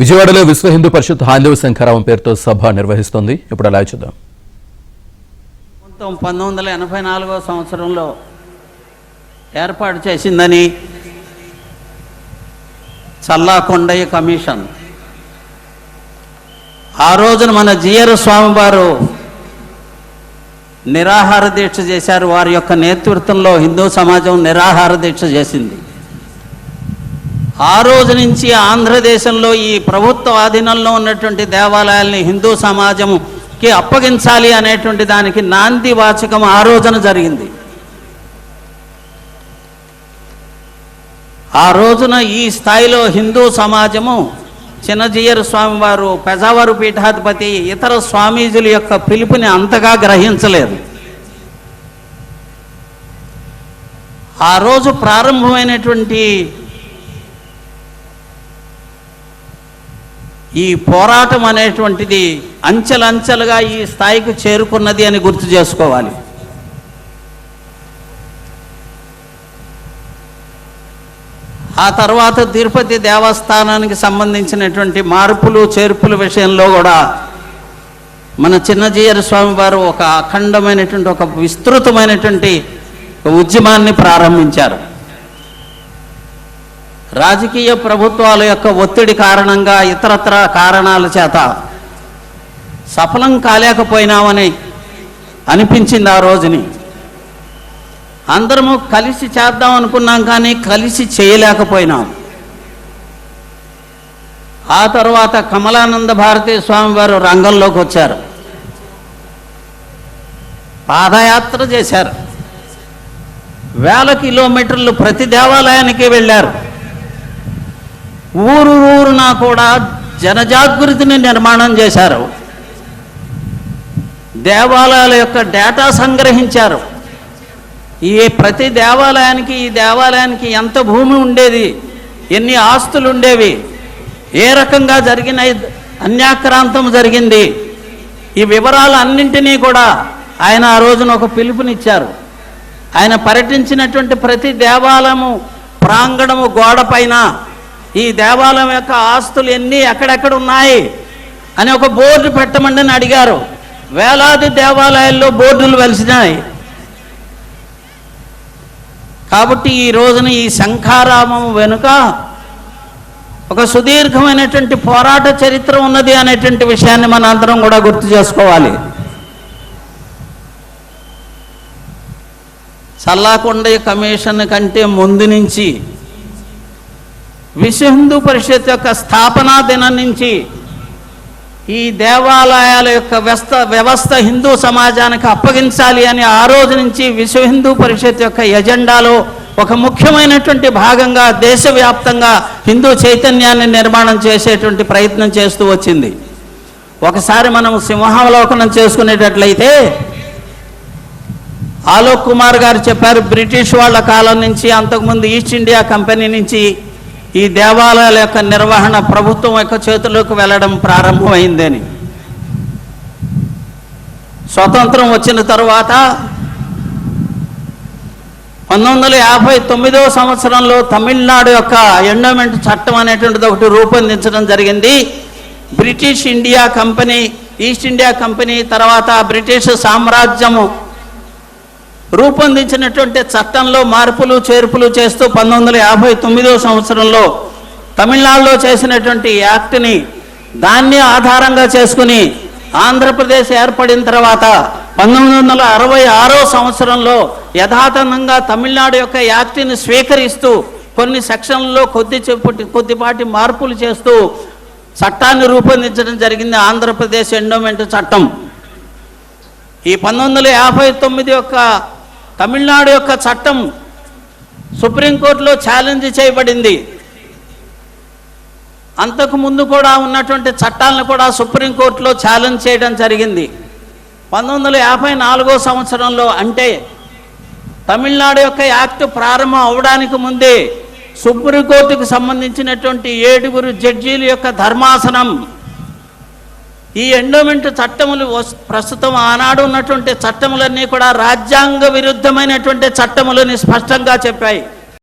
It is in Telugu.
విజయవాడలో విశ్వ హిందూ పరిషత్ హైందవ శంఖారావం పేరుతో సభ నిర్వహిస్తోంది. ఇప్పుడు అలా చూద్దాం. 1984 సంవత్సరంలో ఏర్పాటు చేసిందని చల్లా కొండయ్య కమిషన్ ఆ రోజున మన జిఆర్ స్వామి వారు నిరాహార దీక్ష చేశారు. వారి యొక్క నేతృత్వంలో హిందూ సమాజం నిరాహార దీక్ష చేసింది. ఆ రోజు నుంచి ఆంధ్రదేశంలో ఈ ప్రభుత్వ ఆధీనంలో ఉన్నటువంటి దేవాలయాల్ని హిందూ సమాజంకి అప్పగించాలి అనేటువంటి దానికి నాంది వాచకం ఆ రోజున జరిగింది. ఆ రోజున ఈ స్థాయిలో హిందూ సమాజము చిన్నజీయర్ స్వామివారు, పెజావరు పీఠాధిపతి, ఇతర స్వామీజుల యొక్క పిలుపుని అంతగా గ్రహించలేదు. ఆ రోజు ప్రారంభమైనటువంటి ఈ పోరాటం అనేటువంటిది అంచెలంచెలుగా ఈ స్థాయికి చేరుకున్నది అని గుర్తు చేసుకోవాలి. ఆ తర్వాత తిరుపతి దేవస్థానానికి సంబంధించినటువంటి మార్పులు చేర్పుల విషయంలో కూడా మన చిన్నజీయర్ స్వామి వారు ఒక అఖండమైనటువంటి ఒక విస్తృతమైనటువంటి ఉద్యమాన్ని ప్రారంభించారు. రాజకీయ ప్రభుత్వాల యొక్క ఒత్తిడి కారణంగా, ఇతరత్ర కారణాల చేత సఫలం కాలేకపోయినామని అనిపించింది. ఆ రోజుని అందరము కలిసి చేద్దాం అనుకున్నాం, కానీ కలిసి చేయలేకపోయినాం. ఆ తర్వాత కమలానంద భారతీ స్వామి వారు రంగంలోకి వచ్చారు. పాదయాత్ర చేశారు. 1000 కిలోమీటర్లు ప్రతి దేవాలయానికి వెళ్ళారు. ఊరున కూడా జనజాగృతిని నిర్మాణం చేశారు. దేవాలయాల యొక్క డేటా సంగ్రహించారు. ఈ ప్రతి దేవాలయానికి, ఈ దేవాలయానికి ఎంత భూమి ఉండేది, ఎన్ని ఆస్తులు ఉండేవి, ఏ రకంగా జరిగిన అన్యాక్రాంతం జరిగింది, ఈ వివరాలు అన్నింటినీ కూడా ఆయన ఆ రోజున ఒక పిలుపునిచ్చారు. ఆయన పర్యటించినటువంటి ప్రతి దేవాలయము ప్రాంగణము గోడపైన ఈ దేవాలయం యొక్క ఆస్తులు ఎన్ని ఎక్కడెక్కడ ఉన్నాయి అని ఒక బోర్డు పెట్టమని అడిగారు. వేలాది దేవాలయాల్లో బోర్డులు వెలిసినాయి. కాబట్టి ఈ రోజున ఈ శంఖారామం వెనుక ఒక సుదీర్ఘమైనటువంటి పోరాట చరిత్ర ఉన్నది అనేటువంటి విషయాన్ని మన అందరం కూడా గుర్తు చేసుకోవాలి. చల్లా కొండయ్య కమిషన్ కంటే ముందు నుంచి, విశ్వ హిందూ పరిషత్ యొక్క స్థాపనా దినం నుంచి ఈ దేవాలయాల యొక్క వ్యవస్థ హిందూ సమాజానికి అప్పగించాలి అని ఆ రోజు నుంచి విశ్వ హిందూ పరిషత్ యొక్క ఎజెండాలో ఒక ముఖ్యమైనటువంటి భాగంగా దేశవ్యాప్తంగా హిందూ చైతన్యాన్ని నిర్మాణం చేసేటువంటి ప్రయత్నం చేస్తూ వచ్చింది. ఒకసారి మనం సింహావలోకనం చేసుకునేటట్లయితే ఆలోక్ కుమార్ గారు చెప్పారు, బ్రిటిష్ వాళ్ళ కాలం నుంచి, అంతకుముందు ఈస్ట్ ఇండియా కంపెనీ నుంచి ఈ దేవాలయాల యొక్క నిర్వహణ ప్రభుత్వం యొక్క చేతుల్లోకి వెళ్ళడం ప్రారంభమైందని. స్వతంత్రం వచ్చిన తరువాత 1959వ సంవత్సరంలో తమిళనాడు యొక్క ఎండోమెంట్ చట్టం అనేటువంటిది ఒకటి రూపొందించడం జరిగింది. British India company, east India company తర్వాత బ్రిటిష్ సామ్రాజ్యము రూపొందించినటువంటి చట్టంలో మార్పులు చేర్పులు చేస్తూ 1959వ సంవత్సరంలో తమిళనాడులో చేసినటువంటి యాక్ట్ని దాన్ని ఆధారంగా చేసుకుని ఆంధ్రప్రదేశ్ ఏర్పడిన తర్వాత 1966వ సంవత్సరంలో యథాతథంగా తమిళనాడు యొక్క యాక్ట్ని స్వీకరిస్తూ కొన్ని సెక్షన్లలో కొద్దిపాటి మార్పులు చేస్తూ చట్టాన్ని రూపొందించడం జరిగింది, ఆంధ్రప్రదేశ్ ఎండోమెంట్ చట్టం. ఈ 1959 యొక్క తమిళనాడు యొక్క చట్టం సుప్రీంకోర్టులో ఛాలెంజ్ చేయబడింది. అంతకుముందు కూడా ఉన్నటువంటి చట్టాలను కూడా సుప్రీంకోర్టులో ఛాలెంజ్ చేయడం జరిగింది. 1954వ సంవత్సరంలో, అంటే తమిళనాడు యొక్క యాక్ట్ ప్రారంభం అవడానికి ముందే సుప్రీంకోర్టుకు సంబంధించినటువంటి 7 జడ్జీల యొక్క ధర్మాసనం ఈ ఎండోమెంట్ చట్టములు, ప్రస్తుతం ఆనాడు ఉన్నటువంటి చట్టములన్నీ కూడా రాజ్యాంగ విరుద్ధమైనటువంటి చట్టములని స్పష్టంగా చెప్పాయి.